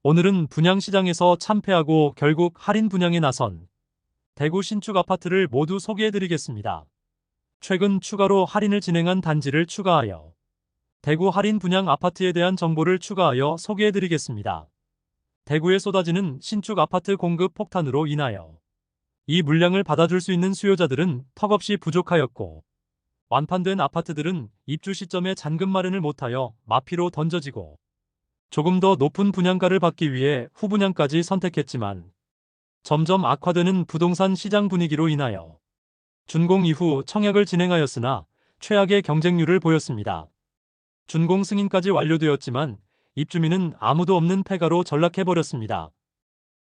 오늘은 분양시장에서 참패하고 결국 할인 분양에 나선 대구 신축 아파트를 모두 소개해드리겠습니다. 최근 추가로 할인을 진행한 단지를 추가하여 대구 할인 분양 아파트에 대한 정보를 추가하여 소개해드리겠습니다. 대구에 쏟아지는 신축 아파트 공급 폭탄으로 인하여 이 물량을 받아줄 수 있는 수요자들은 턱없이 부족하였고, 완판된 아파트들은 입주 시점에 잔금 마련을 못하여 마피로 던져지고 조금 더 높은 분양가를 받기 위해 후분양까지 선택했지만, 점점 악화되는 부동산 시장 분위기로 인하여 준공 이후 청약을 진행하였으나 최악의 경쟁률을 보였습니다. 준공 승인까지 완료되었지만 입주민은 아무도 없는 폐가로 전락해버렸습니다.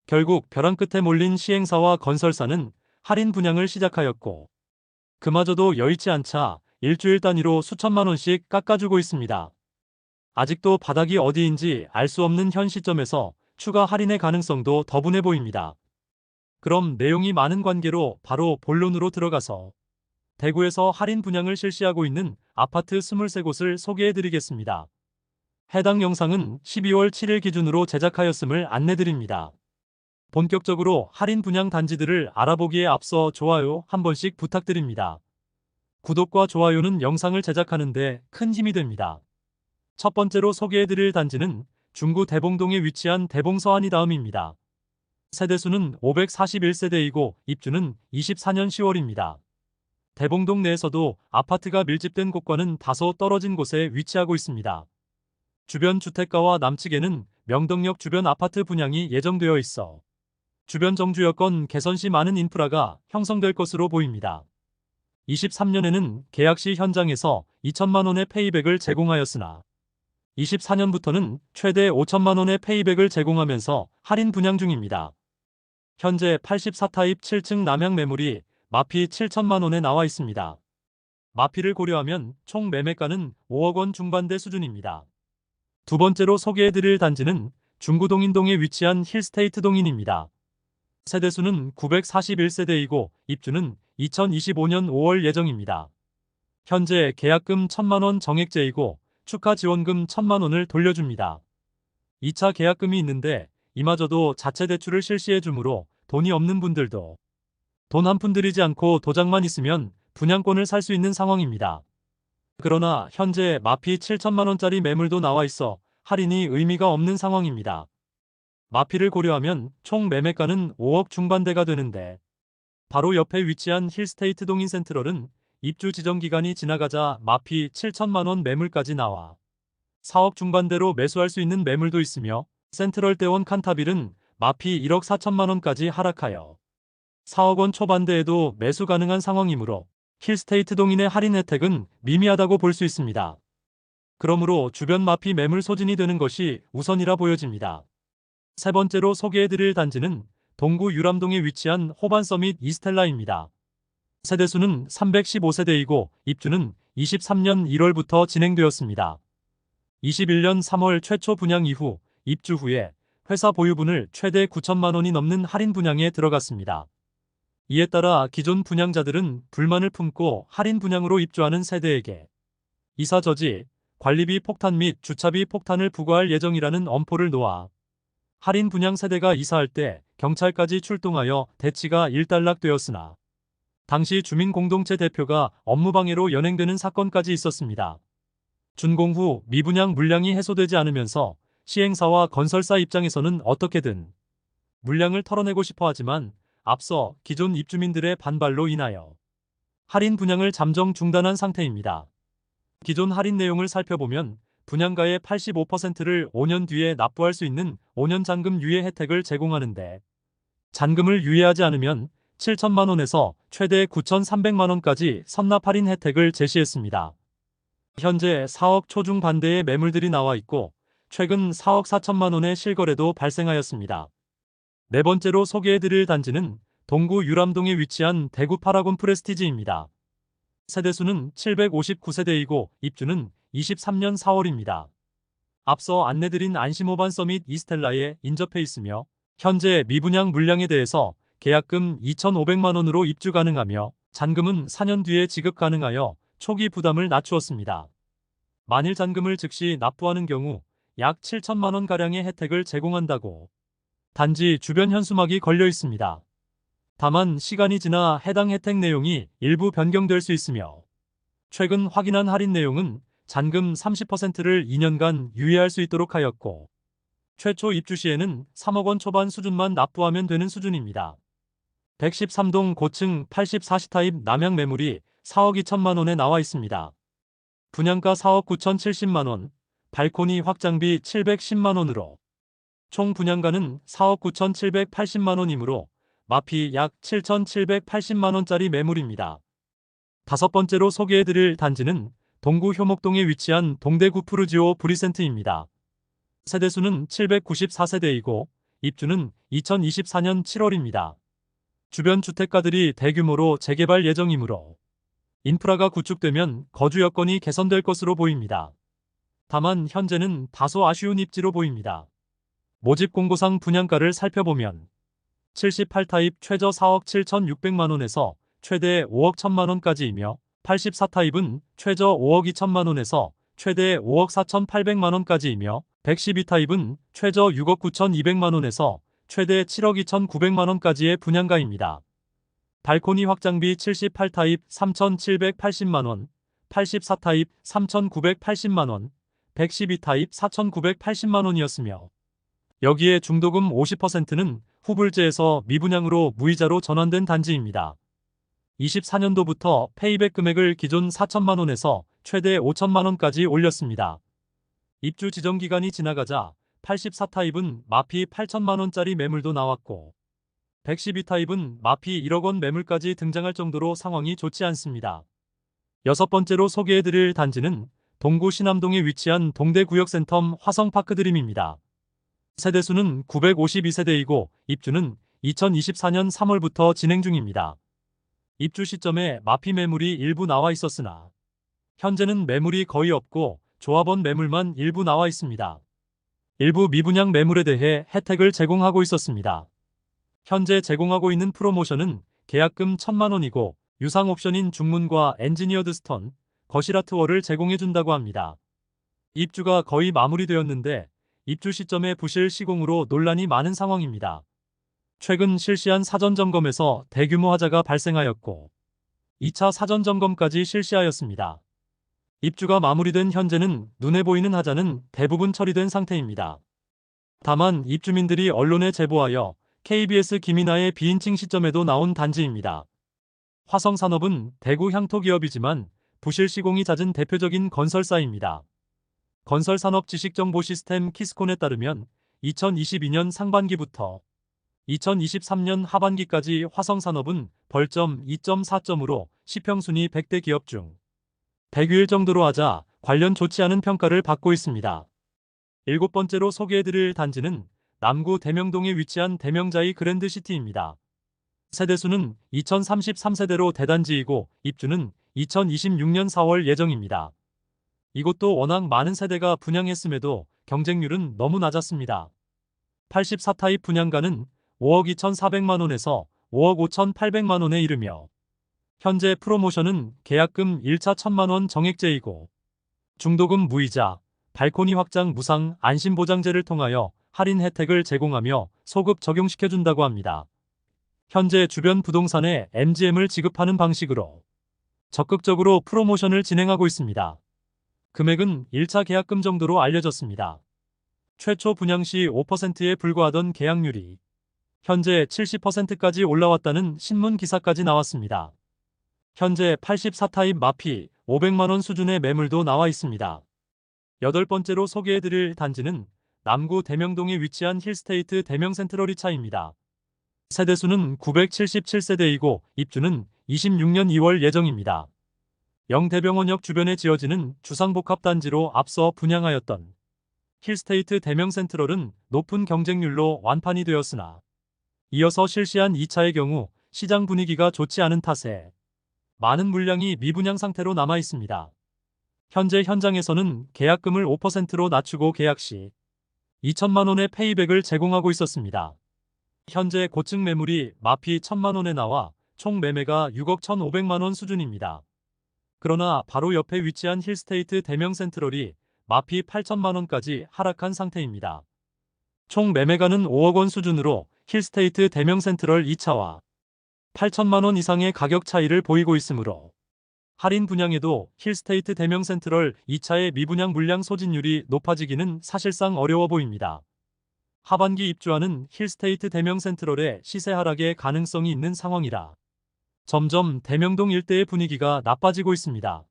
결국 벼랑 끝에 몰린 시행사와 건설사는 할인 분양을 시작하였고, 그마저도 여의치 않자 일주일 단위로 수천만 원씩 깎아주고 있습니다. 아직도 바닥이 어디인지 알 수 없는 현 시점에서 추가 할인의 가능성도 더분해 보입니다. 그럼 내용이 많은 관계로 바로 본론으로 들어가서 대구에서 할인 분양을 실시하고 있는 아파트 23곳을 소개해드리겠습니다. 해당 영상은 12월 7일 기준으로 제작하였음을 안내드립니다. 본격적으로 할인 분양 단지들을 알아보기에 앞서 좋아요 한 번씩 부탁드립니다. 구독과 좋아요는 영상을 제작하는데 큰 힘이 됩니다. 첫 번째로 소개해드릴 단지는 중구 대봉동에 위치한 대봉서안이다음입니다. 세대수는 541세대이고 입주는 24년 10월입니다. 대봉동 내에서도 아파트가 밀집된 곳과는 다소 떨어진 곳에 위치하고 있습니다. 주변 주택가와 남측에는 명덕역 주변 아파트 분양이 예정되어 있어 주변 정주 여건 개선 시 많은 인프라가 형성될 것으로 보입니다. 23년에는 계약 시 현장에서 2천만 원의 페이백을 제공하였으나 24년부터는 최대 5천만 원의 페이백을 제공하면서 할인 분양 중입니다. 현재 84타입 7층 남향 매물이 마피 7천만 원에 나와 있습니다. 마피를 고려하면 총 매매가는 5억 원 중반대 수준입니다. 두 번째로 소개해드릴 단지는 중구동인동에 위치한 힐스테이트 동인입니다. 세대수는 941세대이고 입주는 2025년 5월 예정입니다. 현재 계약금 1천만 원 정액제이고 축하 지원금 1천만 원을 돌려줍니다. 2차 계약금이 있는데 이마저도 자체 대출을 실시해 주므로 돈이 없는 분들도 돈 한 푼 들이지 않고 도장만 있으면 분양권을 살 수 있는 상황입니다. 그러나 현재 마피 7천만 원짜리 매물도 나와 있어 할인이 의미가 없는 상황입니다. 마피를 고려하면 총 매매가는 5억 중반대가 되는데, 바로 옆에 위치한 힐스테이트 동인 센트럴은 입주 지정 기간이 지나가자 마피 7천만 원 매물까지 나와 4억 중반대로 매수할 수 있는 매물도 있으며, 센트럴 대원 칸타빌은 마피 1억 4천만 원까지 하락하여 4억 원 초반대에도 매수 가능한 상황이므로 힐스테이트 동인의 할인 혜택은 미미하다고 볼 수 있습니다. 그러므로 주변 마피 매물 소진이 되는 것이 우선이라 보여집니다. 세 번째로 소개해드릴 단지는 동구 유람동에 위치한 호반서밋 이스텔라입니다. 세대수는 315세대이고 입주는 23년 1월부터 진행되었습니다. 21년 3월 최초 분양 이후 입주 후에 회사 보유분을 최대 9천만 원이 넘는 할인 분양에 들어갔습니다. 이에 따라 기존 분양자들은 불만을 품고 할인 분양으로 입주하는 세대에게 이사 저지, 관리비 폭탄 및 주차비 폭탄을 부과할 예정이라는 엄포를 놓아 할인 분양 세대가 이사할 때 경찰까지 출동하여 대치가 일단락되었으나, 당시 주민공동체 대표가 업무방해로 연행되는 사건까지 있었습니다. 준공 후 미분양 물량이 해소되지 않으면서 시행사와 건설사 입장에서는 어떻게든 물량을 털어내고 싶어 하지만 앞서 기존 입주민들의 반발로 인하여 할인 분양을 잠정 중단한 상태입니다. 기존 할인 내용을 살펴보면 분양가의 85%를 5년 뒤에 납부할 수 있는 5년 잔금 유예 혜택을 제공하는데, 잔금을 유예하지 않으면 7천만 원에서 최대 9,300만 원까지 선납 할인 혜택을 제시했습니다. 현재 4억 초중 반대의 매물들이 나와 있고 최근 4억 4천만 원의 실거래도 발생하였습니다. 네 번째로 소개해드릴 단지는 동구 유람동에 위치한 대구 파라곤 프레스티지입니다. 세대수는 759세대이고 입주는 23년 4월입니다. 앞서 안내드린 안심호반 서밋 이스텔라에 인접해 있으며 현재 미분양 물량에 대해서 계약금 2,500만 원으로 입주 가능하며 잔금은 4년 뒤에 지급 가능하여 초기 부담을 낮추었습니다. 만일 잔금을 즉시 납부하는 경우 약 7천만 원가량의 혜택을 제공한다고 단지 주변 현수막이 걸려 있습니다. 다만 시간이 지나 해당 혜택 내용이 일부 변경될 수 있으며 최근 확인한 할인 내용은 잔금 30%를 2년간 유예할 수 있도록 하였고 최초 입주 시에는 3억 원 초반 수준만 납부하면 되는 수준입니다. 113동 고층 84시 타입 남양 매물이 4억 2천만 원에 나와 있습니다. 분양가 4억 9,070만 원, 발코니 확장비 710만 원으로 총 분양가는 4억 9,780만 원이므로 마피 약 7,780만 원짜리 매물입니다. 다섯 번째로 소개해드릴 단지는 동구 효목동에 위치한 동대구 푸르지오 브리센트입니다. 세대수는 794세대이고 입주는 2024년 7월입니다. 주변 주택가들이 대규모로 재개발 예정이므로 인프라가 구축되면 거주 여건이 개선될 것으로 보입니다. 다만 현재는 다소 아쉬운 입지로 보입니다. 모집 공고상 분양가를 살펴보면 78타입 최저 4억 7,600만 원에서 최대 5억 1천만 원까지이며 84타입은 최저 5억 2천만 원에서 최대 5억 4,800만 원까지이며 112타입은 최저 6억 9,200만 원에서 최대 7억 2,900만 원까지의 분양가입니다. 발코니 확장비 78타입 3,780만 원, 84타입 3,980만 원, 112타입 4,980만 원이었으며 여기에 중도금 50%는 후불제에서 미분양으로 무이자로 전환된 단지입니다. 24년도부터 페이백 금액을 기존 4천만 원에서 최대 5천만 원까지 올렸습니다. 입주 지정 기간이 지나가자 84타입은 마피 8천만 원짜리 매물도 나왔고 112타입은 마피 1억 원 매물까지 등장할 정도로 상황이 좋지 않습니다. 여섯 번째로 소개해드릴 단지는 동구 신암동에 위치한 동대구역센텀 화성파크드림입니다. 세대수는 952세대이고 입주는 2024년 3월부터 진행 중입니다. 입주 시점에 마피 매물이 일부 나와 있었으나 현재는 매물이 거의 없고 조합원 매물만 일부 나와 있습니다. 일부 미분양 매물에 대해 혜택을 제공하고 있었습니다. 현재 제공하고 있는 프로모션은 계약금 1천만 원이고 유상 옵션인 중문과 엔지니어드 스톤, 거실 아트월을 제공해준다고 합니다. 입주가 거의 마무리되었는데 입주 시점에 부실 시공으로 논란이 많은 상황입니다. 최근 실시한 사전점검에서 대규모 하자가 발생하였고 2차 사전점검까지 실시하였습니다. 입주가 마무리된 현재는 눈에 보이는 하자는 대부분 처리된 상태입니다. 다만 입주민들이 언론에 제보하여 KBS 김이나의 비인칭 시점에도 나온 단지입니다. 화성산업은 대구 향토기업이지만 부실 시공이 잦은 대표적인 건설사입니다. 건설산업 지식정보 시스템 키스콘에 따르면 2022년 상반기부터 2023년 하반기까지 화성산업은 벌점 2.4점으로 시평순위 100대 기업 중 100위일 정도로 하자 관련 좋지 않은 평가를 받고 있습니다. 일곱 번째로 소개해드릴 단지는 남구 대명동에 위치한 대명자이 그랜드시티입니다. 세대수는 2033세대로 대단지이고 입주는 2026년 4월 예정입니다. 이곳도 워낙 많은 세대가 분양했음에도 경쟁률은 너무 낮았습니다. 84타입 분양가는 5억 2,400만 원에서 5억 5,800만 원에 이르며 현재 프로모션은 계약금 1차 1천만 원 정액제이고 중도금 무이자, 발코니 확장 무상 안심보장제를 통하여 할인 혜택을 제공하며 소급 적용시켜준다고 합니다. 현재 주변 부동산에 MGM을 지급하는 방식으로 적극적으로 프로모션을 진행하고 있습니다. 금액은 1차 계약금 정도로 알려졌습니다. 최초 분양 시 5%에 불과하던 계약률이 현재 70%까지 올라왔다는 신문 기사까지 나왔습니다. 현재 84타입 마피 500만 원 수준의 매물도 나와 있습니다. 여덟 번째로 소개해드릴 단지는 남구 대명동에 위치한 힐스테이트 대명센트럴이차입니다. 세대수는 977세대이고 입주는 26년 2월 예정입니다. 영대병원역 주변에 지어지는 주상복합단지로 앞서 분양하였던 힐스테이트 대명센트럴은 높은 경쟁률로 완판이 되었으나 이어서 실시한 2차의 경우 시장 분위기가 좋지 않은 탓에 많은 물량이 미분양 상태로 남아 있습니다. 현재 현장에서는 계약금을 5%로 낮추고 계약 시 2천만 원의 페이백을 제공하고 있었습니다. 현재 고층 매물이 마피 1천만 원에 나와 총 매매가 6억 1,500만 원 수준입니다. 그러나 바로 옆에 위치한 힐스테이트 대명센트럴이 마피 8천만 원까지 하락한 상태입니다. 총 매매가는 5억 원 수준으로 힐스테이트 대명 센트럴 2차와 8천만 원 이상의 가격 차이를 보이고 있으므로 할인 분양에도 힐스테이트 대명 센트럴 2차의 미분양 물량 소진율이 높아지기는 사실상 어려워 보입니다. 하반기 입주하는 힐스테이트 대명 센트럴의 시세 하락의 가능성이 있는 상황이라 점점 대명동 일대의 분위기가 나빠지고 있습니다.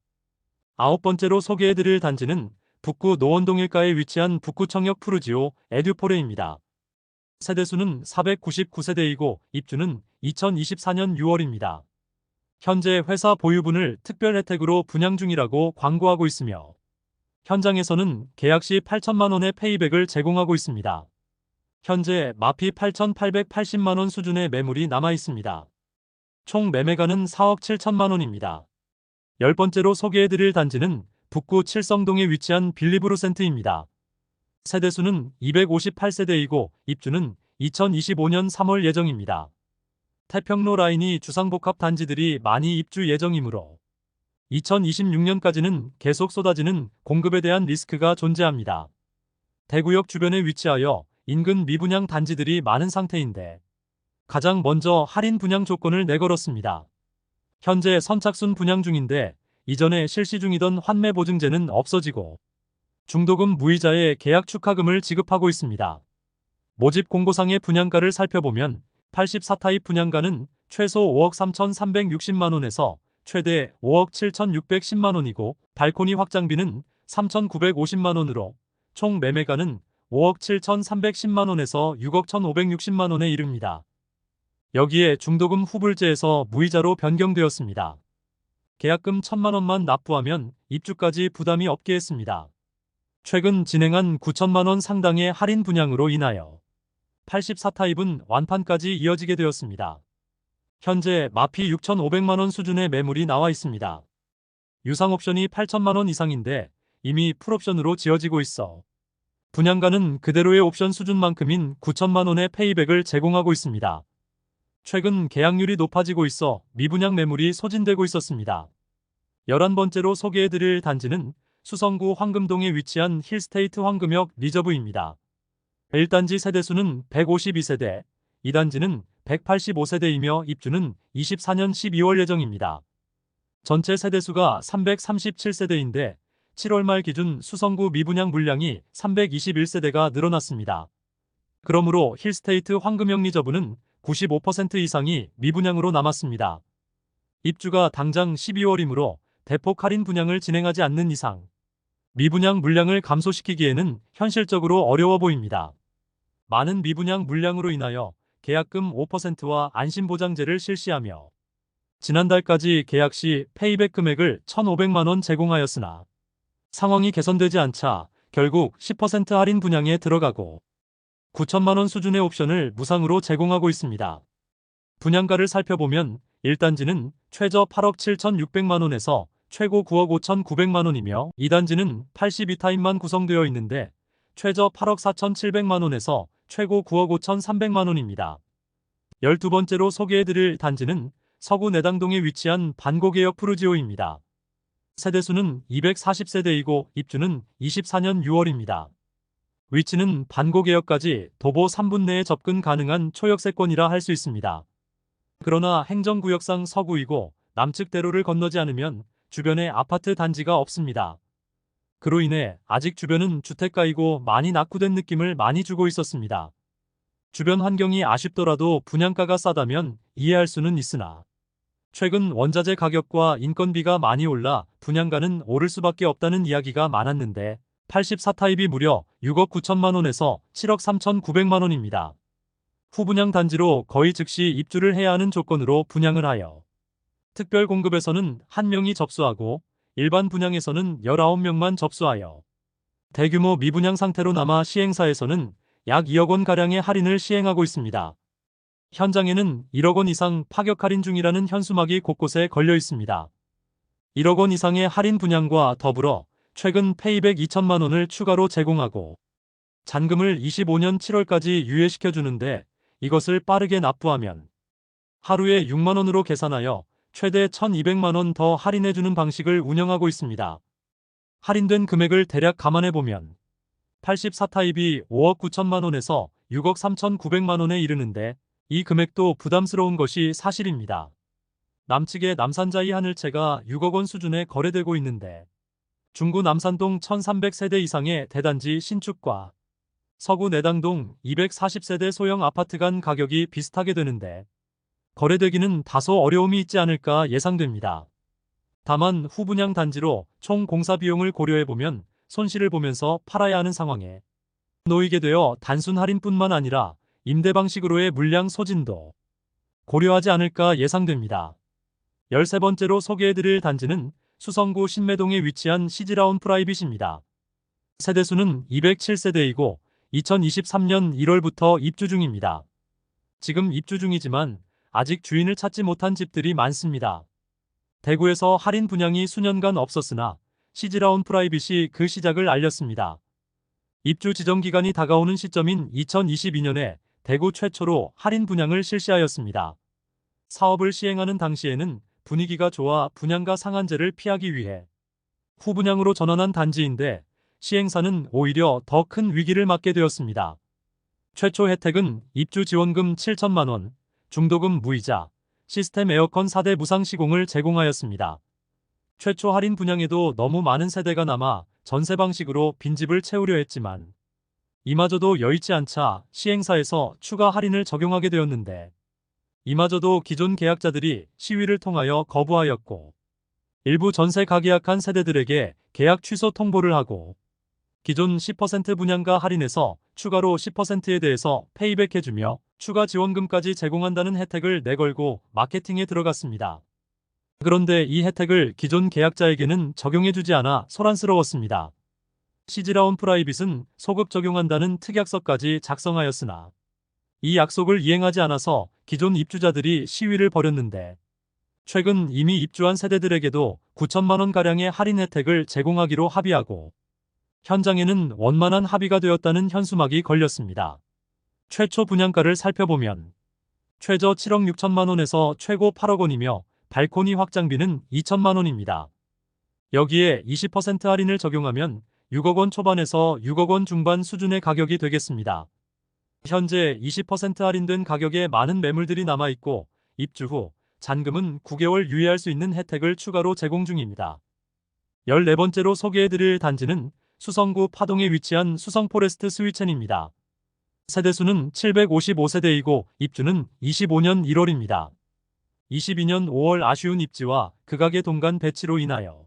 아홉 번째로 소개해드릴 단지는 북구 노원동 일가에 위치한 북구청역 푸르지오 에듀포레입니다. 세대수는 499세대이고 입주는 2024년 6월입니다. 현재 회사 보유분을 특별 혜택으로 분양 중이라고 광고하고 있으며 현장에서는 계약 시 8천만 원의 페이백을 제공하고 있습니다. 현재 마피 8,880만 원 수준의 매물이 남아 있습니다. 총 매매가는 4억 7천만 원입니다. 열 번째로 소개해드릴 단지는 북구 칠성동에 위치한 빌리브루센트입니다. 세대수는 258세대이고 입주는 2025년 3월 예정입니다. 태평로 라인이 주상복합 단지들이 많이 입주 예정이므로 2026년까지는 계속 쏟아지는 공급에 대한 리스크가 존재합니다. 대구역 주변에 위치하여 인근 미분양 단지들이 많은 상태인데 가장 먼저 할인 분양 조건을 내걸었습니다. 현재 선착순 분양 중인데 이전에 실시 중이던 환매 보증제는 없어지고 중도금 무이자의 계약 축하금을 지급하고 있습니다. 모집 공고상의 분양가를 살펴보면 84타입 분양가는 최소 5억 3,360만 원에서 최대 5억 7,610만 원이고 발코니 확장비는 3,950만 원으로 총 매매가는 5억 7,310만 원에서 6억 1,560만 원에 이릅니다. 여기에 중도금 후불제에서 무이자로 변경되었습니다. 계약금 1,000만 원만 납부하면 입주까지 부담이 없게 했습니다. 최근 진행한 9천만 원 상당의 할인 분양으로 인하여 84타입은 완판까지 이어지게 되었습니다. 현재 마피 6,500만 원 수준의 매물이 나와 있습니다. 유상 옵션이 8천만 원 이상인데 이미 풀옵션으로 지어지고 있어 분양가는 그대로의 옵션 수준만큼인 9천만 원의 페이백을 제공하고 있습니다. 최근 계약률이 높아지고 있어 미분양 매물이 소진되고 있었습니다. 11번째로 소개해드릴 단지는 수성구 황금동에 위치한 힐스테이트 황금역 리저브입니다. 1단지 세대수는 152세대, 2단지는 185세대이며 입주는 24년 12월 예정입니다. 전체 세대수가 337세대인데 7월 말 기준 수성구 미분양 물량이 321세대가 늘어났습니다. 그러므로 힐스테이트 황금역 리저브는 95% 이상이 미분양으로 남았습니다. 입주가 당장 12월이므로 대폭 할인 분양을 진행하지 않는 이상 미분양 물량을 감소시키기에는 현실적으로 어려워 보입니다. 많은 미분양 물량으로 인하여 계약금 5%와 안심보장제를 실시하며 지난달까지 계약 시 페이백 금액을 1,500만 원 제공하였으나 상황이 개선되지 않자 결국 10% 할인 분양에 들어가고 9천만 원 수준의 옵션을 무상으로 제공하고 있습니다. 분양가를 살펴보면 1단지는 최저 8억 7,600만 원에서 최고 9억 5,900만 원이며 2단지는 82타입만 구성되어 있는데 최저 8억 4,700만 원에서 최고 9억 5,300만 원입니다. 12번째로 소개해드릴 단지는 서구 내당동에 위치한 반고개역 푸르지오입니다. 세대수는 240세대이고 입주는 24년 6월입니다. 위치는 반고개역까지 도보 3분 내에 접근 가능한 초역세권이라 할 수 있습니다. 그러나 행정구역상 서구이고 남측 대로를 건너지 않으면 주변에 아파트 단지가 없습니다. 그로 인해 아직 주변은 주택가이고 많이 낙후된 느낌을 많이 주고 있었습니다. 주변 환경이 아쉽더라도 분양가가 싸다면 이해할 수는 있으나 최근 원자재 가격과 인건비가 많이 올라 분양가는 오를 수밖에 없다는 이야기가 많았는데 84타입이 무려 6억 9천만 원에서 7억 3,900만 원입니다. 후분양 단지로 거의 즉시 입주를 해야 하는 조건으로 분양을 하여 특별 공급에서는 1명이 접수하고 일반 분양에서는 19명만 접수하여 대규모 미분양 상태로 남아 시행사에서는 약 2억 원가량의 할인을 시행하고 있습니다. 현장에는 1억 원 이상 파격 할인 중이라는 현수막이 곳곳에 걸려 있습니다. 1억 원 이상의 할인 분양과 더불어 최근 페이백 2천만 원을 추가로 제공하고 잔금을 25년 7월까지 유예시켜주는데 이것을 빠르게 납부하면 하루에 6만 원으로 계산하여 최대 1,200만 원 더 할인해주는 방식을 운영하고 있습니다. 할인된 금액을 대략 감안해 보면 84타입이 5억 9천만 원에서 6억 3천9백만 원에 이르는데 이 금액도 부담스러운 것이 사실입니다. 남측의 남산자이 하늘채가 6억 원 수준에 거래되고 있는데 중구 남산동 1300세대 이상의 대단지 신축과 서구 내당동 240세대 소형 아파트 간 가격이 비슷하게 되는데 거래되기는 다소 어려움이 있지 않을까 예상됩니다. 다만 후분양 단지로 총 공사 비용을 고려해보면 손실을 보면서 팔아야 하는 상황에 놓이게 되어 단순 할인뿐만 아니라 임대 방식으로의 물량 소진도 고려하지 않을까 예상됩니다. 13번째로 소개해드릴 단지는 수성구 신매동에 위치한 시즈라운 프라이빗입니다. 세대수는 207세대이고 2023년 1월부터 입주 중입니다. 지금 입주 중이지만 아직 주인을 찾지 못한 집들이 많습니다. 대구에서 할인 분양이 수년간 없었으나 시즈라운 프라이빗이 그 시작을 알렸습니다. 입주 지정 기간이 다가오는 시점인 2022년에 대구 최초로 할인 분양을 실시하였습니다. 사업을 시행하는 당시에는 분위기가 좋아 분양가 상한제를 피하기 위해 후분양으로 전환한 단지인데 시행사는 오히려 더 큰 위기를 맞게 되었습니다. 최초 혜택은 입주 지원금 7천만 원, 중도금 무이자, 시스템 에어컨 4대 무상 시공을 제공하였습니다. 최초 할인 분양에도 너무 많은 세대가 남아 전세 방식으로 빈집을 채우려 했지만 이마저도 여의치 않자 시행사에서 추가 할인을 적용하게 되었는데 이마저도 기존 계약자들이 시위를 통하여 거부하였고 일부 전세 가계약한 세대들에게 계약 취소 통보를 하고 기존 10% 분양가 할인에서 추가로 10%에 대해서 페이백해주며 추가 지원금까지 제공한다는 혜택을 내걸고 마케팅에 들어갔습니다. 그런데 이 혜택을 기존 계약자에게는 적용해주지 않아 소란스러웠습니다. 시즈라운 프라이빗은 소급 적용한다는 특약서까지 작성하였으나 이 약속을 이행하지 않아서 기존 입주자들이 시위를 벌였는데 최근 이미 입주한 세대들에게도 9천만 원가량의 할인 혜택을 제공하기로 합의하고 현장에는 원만한 합의가 되었다는 현수막이 걸렸습니다. 최초 분양가를 살펴보면 최저 7억 6천만 원에서 최고 8억 원이며 발코니 확장비는 2천만 원입니다. 여기에 20% 할인을 적용하면 6억 원 초반에서 6억 원 중반 수준의 가격이 되겠습니다. 현재 20% 할인된 가격에 많은 매물들이 남아있고 입주 후 잔금은 9개월 유예할 수 있는 혜택을 추가로 제공 중입니다. 14번째로 소개해드릴 단지는 수성구 파동에 위치한 수성포레스트 스위첸입니다. 세대수는 755세대이고 입주는 25년 1월입니다. 22년 5월 아쉬운 입지와 극악의 동간 배치로 인하여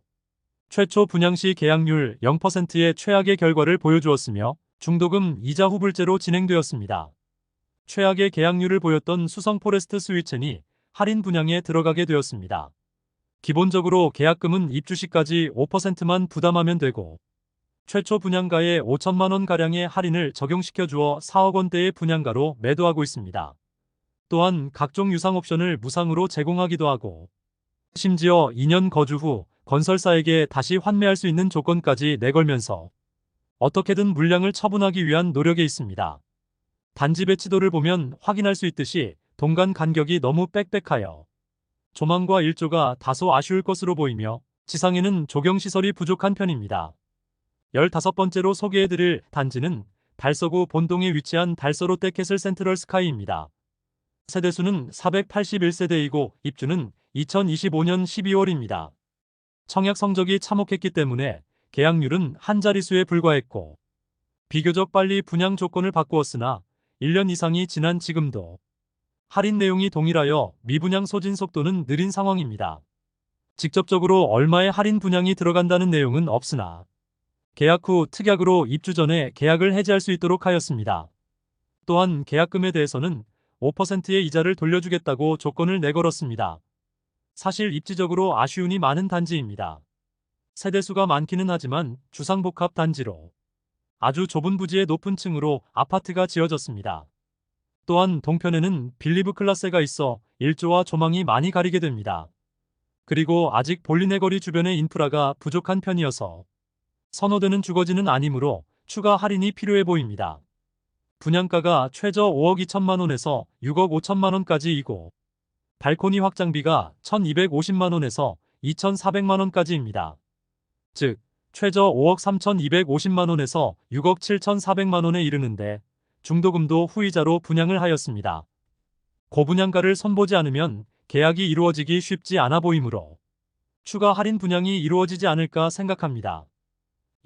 최초 분양시 계약률 0%의 최악의 결과를 보여주었으며 중도금 이자 후불제로 진행되었습니다. 최악의 계약률을 보였던 수성포레스트 스위첸이 할인 분양에 들어가게 되었습니다. 기본적으로 계약금은 입주 시까지 5%만 부담하면 되고 최초 분양가에 5천만 원가량의 할인을 적용시켜 주어 4억 원대의 분양가로 매도하고 있습니다. 또한 각종 유상 옵션을 무상으로 제공하기도 하고 심지어 2년 거주 후 건설사에게 다시 환매할 수 있는 조건까지 내걸면서 어떻게든 물량을 처분하기 위한 노력에 있습니다. 단지 배치도를 보면 확인할 수 있듯이 동간 간격이 너무 빽빽하여 조망과 일조가 다소 아쉬울 것으로 보이며 지상에는 조경시설이 부족한 편입니다. 15번째로 소개해드릴 단지는 달서구 본동에 위치한 달서 롯데캐슬 센트럴 스카이입니다. 세대수는 481세대이고 입주는 2025년 12월입니다. 청약 성적이 참혹했기 때문에 계약률은 한 자릿수에 불과했고 비교적 빨리 분양 조건을 바꾸었으나 1년 이상이 지난 지금도 할인 내용이 동일하여 미분양 소진 속도는 느린 상황입니다. 직접적으로 얼마의 할인 분양이 들어간다는 내용은 없으나 계약 후 특약으로 입주 전에 계약을 해지할 수 있도록 하였습니다. 또한 계약금에 대해서는 5%의 이자를 돌려주겠다고 조건을 내걸었습니다. 사실 입지적으로 아쉬움이 많은 단지입니다. 세대수가 많기는 하지만 주상복합 단지로 아주 좁은 부지의 높은 층으로 아파트가 지어졌습니다. 또한 동편에는 빌리브 클라스가 있어 일조와 조망이 많이 가리게 됩니다. 그리고 아직 볼리네거리 주변의 인프라가 부족한 편이어서 선호되는 주거지는 아니므로 추가 할인이 필요해 보입니다. 분양가가 최저 5억 2천만 원에서 6억 5천만 원까지이고 발코니 확장비가 1,250만 원에서 2,400만 원까지입니다. 즉 최저 5억 3,250만원에서 6억 7,400만원에 이르는데 중도금도 후이자로 분양을 하였습니다. 고분양가를 선보지 않으면 계약이 이루어지기 쉽지 않아 보이므로 추가 할인 분양이 이루어지지 않을까 생각합니다.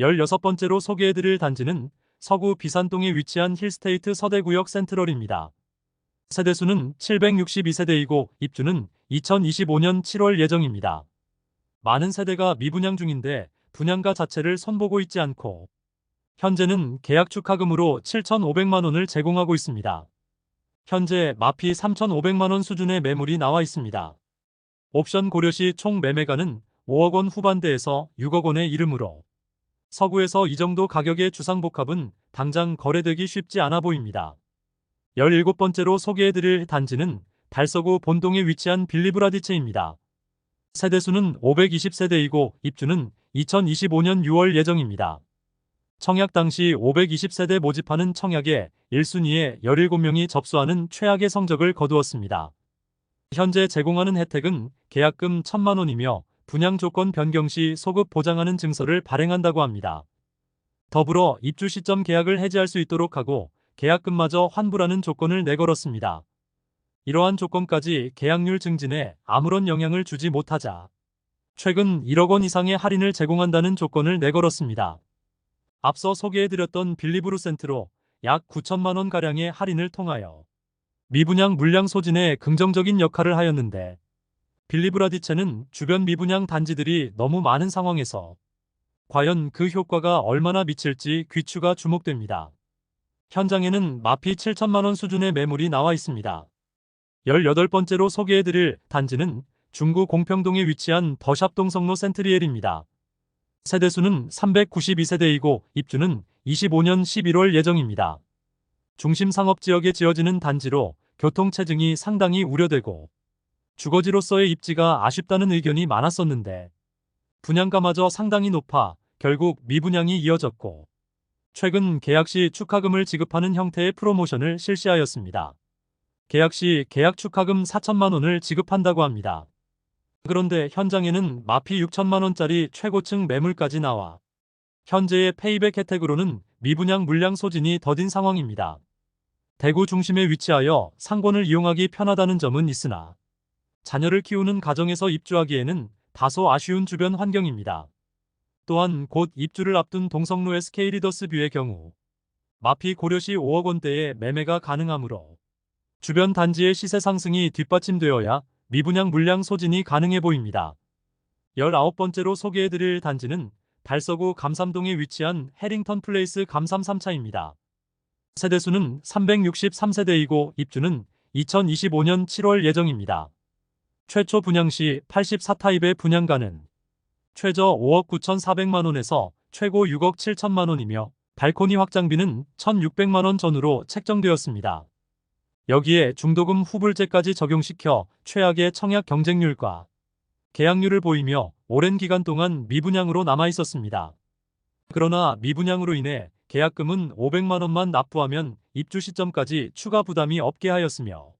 16번째로 소개해드릴 단지는 서구 비산동에 위치한 힐스테이트 서대구역 센트럴입니다. 세대수는 762세대이고 입주는 2025년 7월 예정입니다. 많은 세대가 미분양 중인데 분양가 자체를 손보고 있지 않고 현재는 계약 축하금으로 7,500만원을 제공하고 있습니다. 현재 마피 3,500만원 수준의 매물이 나와 있습니다. 옵션 고려 시 총 매매가는 5억 원 후반대에서 6억 원에 이르므로 서구에서 이 정도 가격의 주상복합은 당장 거래되기 쉽지 않아 보입니다. 17번째로 소개해드릴 단지는 달서구 본동에 위치한 빌리브라디체입니다. 세대수는 520세대이고 입주는 2025년 6월 예정입니다. 청약 당시 520세대 모집하는 청약에 1순위에 17명이 접수하는 최악의 성적을 거두었습니다. 현재 제공하는 혜택은 계약금 1,000만원이며 분양 조건 변경 시 소급 보장하는 증서를 발행한다고 합니다. 더불어 입주 시점 계약을 해지할 수 있도록 하고 계약금마저 환불하는 조건을 내걸었습니다. 이러한 조건까지 계약률 증진에 아무런 영향을 주지 못하자 최근 1억 원 이상의 할인을 제공한다는 조건을 내걸었습니다. 앞서 소개해드렸던 빌리브루 센트로 약 9천만원 가량의 할인을 통하여 미분양 물량 소진에 긍정적인 역할을 하였는데 빌리브라디체는 주변 미분양 단지들이 너무 많은 상황에서 과연 그 효과가 얼마나 미칠지 귀추가 주목됩니다. 현장에는 마피 7천만원 수준의 매물이 나와 있습니다. 18번째로 소개해드릴 단지는 중구 공평동에 위치한 더샵 동성로 센트리엘입니다. 세대수는 392세대이고 입주는 25년 11월 예정입니다. 중심 상업지역에 지어지는 단지로 교통체증이 상당히 우려되고 주거지로서의 입지가 아쉽다는 의견이 많았었는데 분양가마저 상당히 높아 결국 미분양이 이어졌고 최근 계약 시 축하금을 지급하는 형태의 프로모션을 실시하였습니다. 계약 시 계약 축하금 4천만원을 지급한다고 합니다. 그런데 현장에는 마피 6천만원짜리 최고층 매물까지 나와 현재의 페이백 혜택으로는 미분양 물량 소진이 더딘 상황입니다. 대구 중심에 위치하여 상권을 이용하기 편하다는 점은 있으나 자녀를 키우는 가정에서 입주하기에는 다소 아쉬운 주변 환경입니다. 또한 곧 입주를 앞둔 동성로 SK 리더스 뷰의 경우 마피 고려시 5억 원대의 매매가 가능하므로 주변 단지의 시세 상승이 뒷받침되어야 미분양 물량 소진이 가능해 보입니다. 19번째로 소개해드릴 단지는 달서구 감삼동에 위치한 해링턴 플레이스 감삼 3차입니다. 세대수는 363세대이고 입주는 2025년 7월 예정입니다. 최초 분양 시 84타입의 분양가는 최저 5억 9,400만원에서 최고 6억 7천만원이며 발코니 확장비는 1,600만원 전후로 책정되었습니다. 여기에 중도금 후불제까지 적용시켜 최악의 청약 경쟁률과 계약률을 보이며 오랜 기간 동안 미분양으로 남아있었습니다. 그러나 미분양으로 인해 계약금은 500만원만 납부하면 입주 시점까지 추가 부담이 없게 하였으며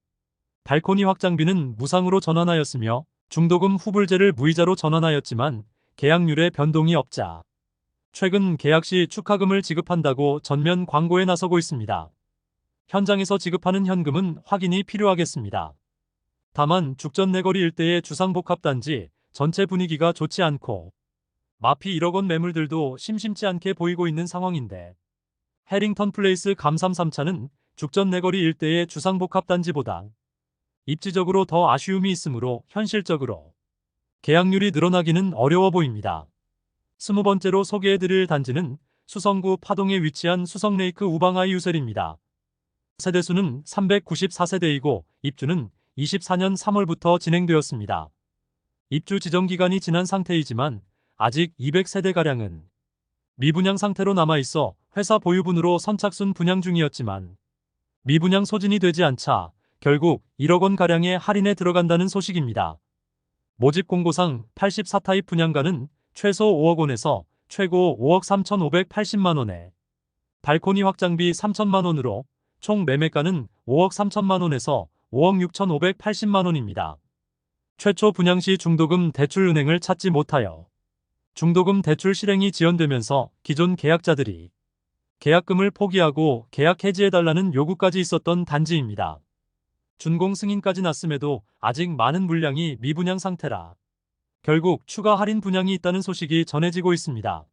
발코니 확장비는 무상으로 전환하였으며 중도금 후불제를 무이자로 전환하였지만 계약률에 변동이 없자 최근 계약 시 축하금을 지급한다고 전면 광고에 나서고 있습니다. 현장에서 지급하는 현금은 확인이 필요하겠습니다. 다만 죽전 내거리 일대의 주상복합단지 전체 분위기가 좋지 않고 마피 1억 원 매물들도 심심치 않게 보이고 있는 상황인데 해링턴 플레이스 감삼 3차는 죽전 내거리 일대의 주상복합단지보다 입지적으로 더 아쉬움이 있으므로 현실적으로 계약률이 늘어나기는 어려워 보입니다. 20번째로 소개해드릴 단지는 수성구 파동에 위치한 수성레이크 우방아이 유셀입니다. 세대수는 394세대이고 입주는 24년 3월부터 진행되었습니다. 입주 지정기간이 지난 상태이지만 아직 200세대가량은 미분양 상태로 남아있어 회사 보유분으로 선착순 분양 중이었지만 미분양 소진이 되지 않자 결국 1억 원가량의 할인에 들어간다는 소식입니다. 모집 공고상 84타입 분양가는 최소 5억 원에서 최고 5억 3,580만원에 발코니 확장비 3천만원으로 총 매매가는 5억 3천만원에서 5억 6,580만원입니다. 최초 분양 시 중도금 대출은행을 찾지 못하여 중도금 대출 실행이 지연되면서 기존 계약자들이 계약금을 포기하고 계약 해지해달라는 요구까지 있었던 단지입니다. 준공 승인까지 났음에도 아직 많은 물량이 미분양 상태라 결국 추가 할인 분양이 있다는 소식이 전해지고 있습니다.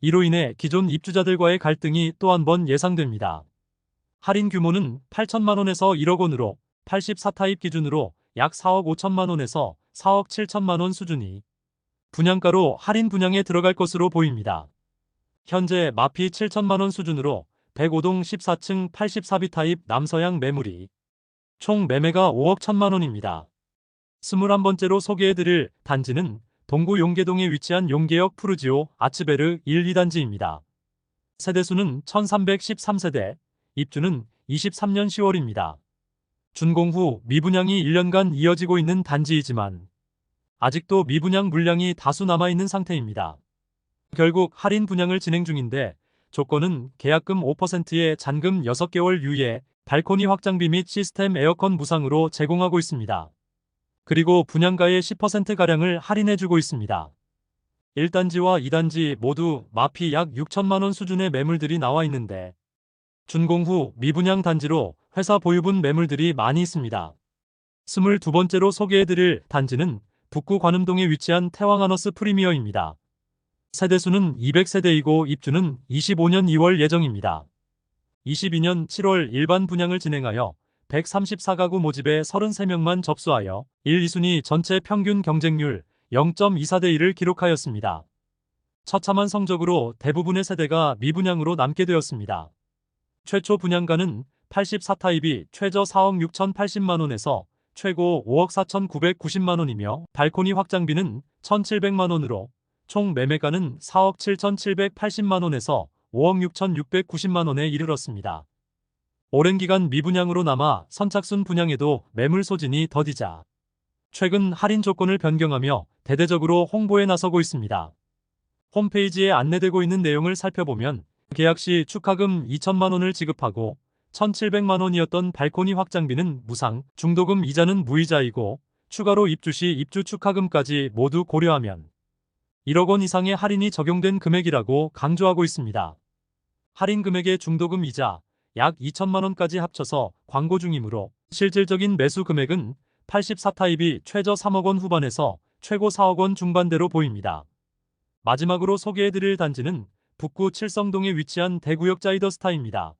이로 인해 기존 입주자들과의 갈등이 또 한 번 예상됩니다. 할인 규모는 8천만 원에서 1억 원으로 84타입 기준으로 약 4억 5천만 원에서 4억 7천만 원 수준이 분양가로 할인 분양에 들어갈 것으로 보입니다. 현재 마피 7천만 원 수준으로 105동 14층 84B 타입 남서양 매물이 총 매매가 5억 1천만 원입니다. 21번째로 소개해드릴 단지는 동구 용계동에 위치한 용계역 푸르지오 아츠베르 1, 2단지입니다. 세대수는 1313세대, 입주는 23년 10월입니다. 준공 후 미분양이 1년간 이어지고 있는 단지이지만 아직도 미분양 물량이 다수 남아있는 상태입니다. 결국 할인 분양을 진행 중인데 조건은 계약금 5%에 잔금 6개월 유예, 발코니 확장비 및 시스템 에어컨 무상으로 제공하고 있습니다. 그리고 분양가의 10%가량을 할인해주고 있습니다. 1단지와 2단지 모두 마피 약 6천만 원 수준의 매물들이 나와 있는데 준공 후 미분양 단지로 회사 보유분 매물들이 많이 있습니다. 22번째로 소개해드릴 단지는 북구 관음동에 위치한 태왕하너스 프리미어입니다. 세대수는 200세대이고 입주는 25년 2월 예정입니다. 22년 7월 일반 분양을 진행하여 134가구 모집에 33명만 접수하여 1, 2순위 전체 평균 경쟁률 0.24대 1을 기록하였습니다. 처참한 성적으로 대부분의 세대가 미분양으로 남게 되었습니다. 최초 분양가는 84타입이 최저 4억 6,080만 원에서 최고 5억 4,990만 원이며 발코니 확장비는 1,700만 원으로 총 매매가는 4억 7,780만 원에서 5억 6,690만 원에 이르렀습니다. 오랜 기간 미분양으로 남아 선착순 분양에도 매물 소진이 더디자 최근 할인 조건을 변경하며 대대적으로 홍보에 나서고 있습니다. 홈페이지에 안내되고 있는 내용을 살펴보면 계약 시 축하금 2천만 원을 지급하고 1,700만 원이었던 발코니 확장비는 무상, 중도금 이자는 무이자이고 추가로 입주 시 입주 축하금까지 모두 고려하면 1억 원 이상의 할인이 적용된 금액이라고 강조하고 있습니다. 할인 금액의 중도금 이자 약 2천만 원까지 합쳐서 광고 중이므로 실질적인 매수 금액은 84타입이 최저 3억 원 후반에서 최고 4억 원 중반대로 보입니다. 마지막으로 소개해드릴 단지는 북구 칠성동에 위치한 대구역 자이더스타입니다.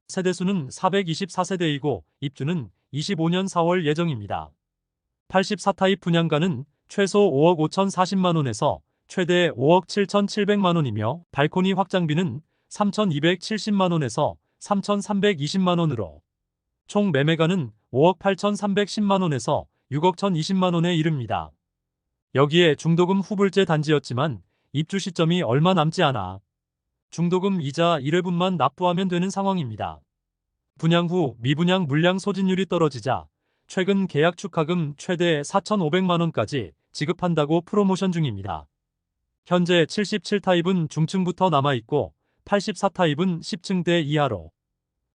세대수는 424세대이고 입주는 25년 4월 예정입니다. 84타입 분양가는 최소 5억 5,040만 원에서 최대 5억 7,700만 원이며 발코니 확장비는 3,270만 원에서 3,320만 원으로 총 매매가는 5억 8,310만 원에서 6억 1,020만 원에 이릅니다. 여기에 중도금 후불제 단지였지만 입주 시점이 얼마 남지 않아 중도금 이자 1회분만 납부하면 되는 상황입니다. 분양 후 미분양 물량 소진율이 떨어지자 최근 계약 축하금 최대 4,500만 원까지 지급한다고 프로모션 중입니다. 현재 77타입은 중층부터 남아있고 84타입은 10층대 이하로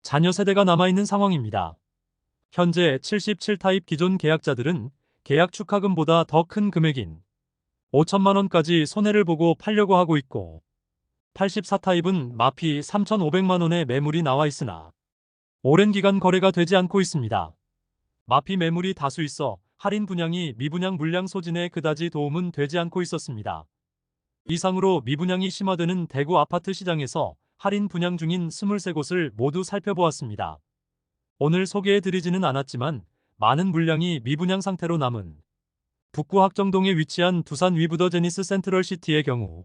잔여 세대가 남아있는 상황입니다. 현재 77타입 기존 계약자들은 계약 축하금보다 더 큰 금액인 5천만 원까지 손해를 보고 팔려고 하고 있고 84타입은 마피 3,500만 원의 매물이 나와 있으나 오랜 기간 거래가 되지 않고 있습니다. 마피 매물이 다수 있어 할인 분양이 미분양 물량 소진에 그다지 도움은 되지 않고 있었습니다. 이상으로 미분양이 심화되는 대구 아파트 시장에서 할인 분양 중인 23곳을 모두 살펴보았습니다. 오늘 소개해드리지는 않았지만 많은 물량이 미분양 상태로 남은 북구 학정동에 위치한 두산 위브더 제니스 센트럴시티의 경우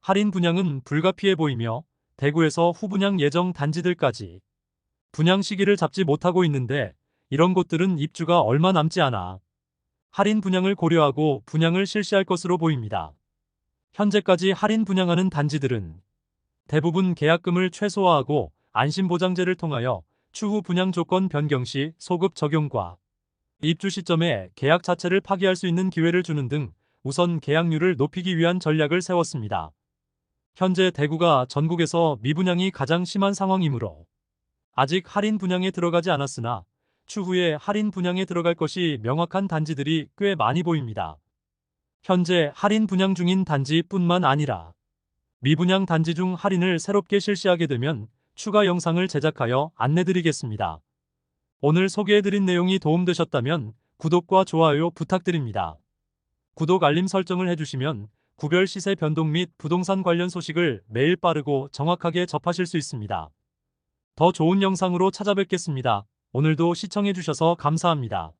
할인 분양은 불가피해 보이며 대구에서 후분양 예정 단지들까지 분양 시기를 잡지 못하고 있는데 이런 곳들은 입주가 얼마 남지 않아 할인 분양을 고려하고 분양을 실시할 것으로 보입니다. 현재까지 할인 분양하는 단지들은 대부분 계약금을 최소화하고 안심보장제를 통하여 추후 분양 조건 변경 시 소급 적용과 입주 시점에 계약 자체를 파기할 수 있는 기회를 주는 등 우선 계약률을 높이기 위한 전략을 세웠습니다. 현재 대구가 전국에서 미분양이 가장 심한 상황이므로 아직 할인 분양에 들어가지 않았으나 추후에 할인 분양에 들어갈 것이 명확한 단지들이 꽤 많이 보입니다. 현재 할인 분양 중인 단지뿐만 아니라 미분양 단지 중 할인을 새롭게 실시하게 되면 추가 영상을 제작하여 안내드리겠습니다. 오늘 소개해드린 내용이 도움되셨다면 구독과 좋아요 부탁드립니다. 구독 알림 설정을 해주시면 구별 시세 변동 및 부동산 관련 소식을 매일 빠르고 정확하게 접하실 수 있습니다. 더 좋은 영상으로 찾아뵙겠습니다. 오늘도 시청해주셔서 감사합니다.